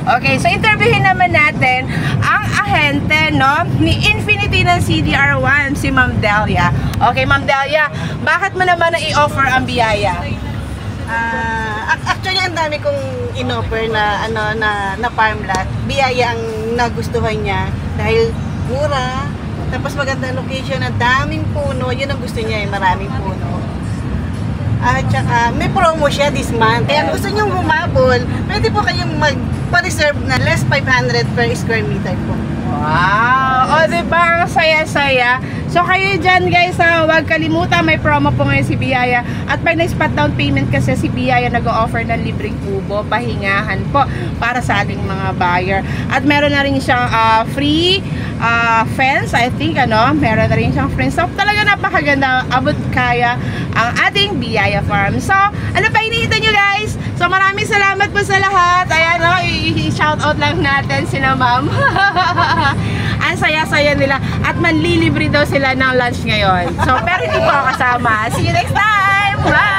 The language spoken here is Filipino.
Okay, so interviewin naman natin ang ahente, no, ni Infinity ng CDR1, si Ma'am Delia. Okay, Ma'am Delia, bakit mo naman na-i-offer ang biyaya? Actually, ang dami kong in-offer na farm lot. Biyaya ang nagustuhan niya dahil mura, tapos magandang location, ang daming puno. Yun ang gusto niya, maraming puno. At saka may promo siya this month. Kaya gusto niyong humabol, pwede po kayong magpa-reserve na less 500 per square meter po. Wow! O, diba? Ang saya-saya. So, kayo dyan, guys, huwag kalimutan, may promo po ngayon si Biyaya. At pag nag-spot down payment kasi si Biyaya nag-o-offer ng libreng kubo, pahingahan po, para sa ating mga buyer. At meron na rin siyang free fence, I think, meron na rin siyang fence. So, talaga napakaganda, abot kaya ang ating Biyaya Farm. So, ano pa hinihintay nyo, guys? So, maraming salamat po sa lahat. Ayan, i-shoutout lang natin sina Ma'am. Ang saya-saya nila at manlilibre daw sila ng lunch ngayon. So, pero hindi po ako kasama. See you next time! Bye!